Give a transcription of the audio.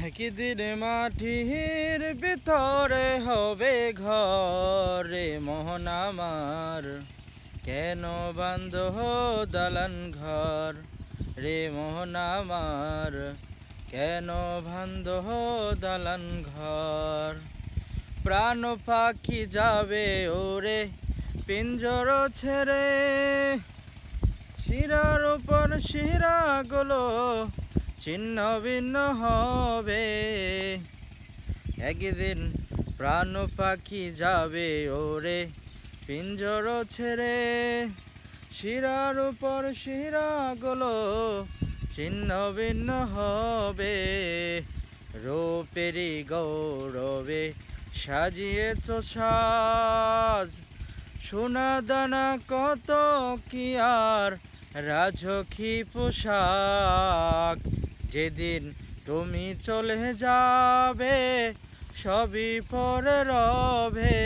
একদিন মাটির ভিতরে হবে ঘরে মোহন আমার, কেন বান্ধ দালান ঘর রে মোহন আমার, কেন বান্ধ দালান ঘর। প্রাণ পাখি যাবে ওরে পিঞ্জর ছেড়ে, শিরার উপর শিরাগুলো ছিন্ন ভিন্ন হবে। একদিন প্রাণ পাখি যাবে ওরে পিঞ্জর ছেড়ে, শিরার উপর শিরাগুলো ছিন্ন ভিন্ন হবে। রূপেরি গৌরবে সাজিয়েছ সাজ, সোনা দানা কত কি আর রাজকী পোশাক। যেদিন তুমি চলে যাবে সবই পরে রবে,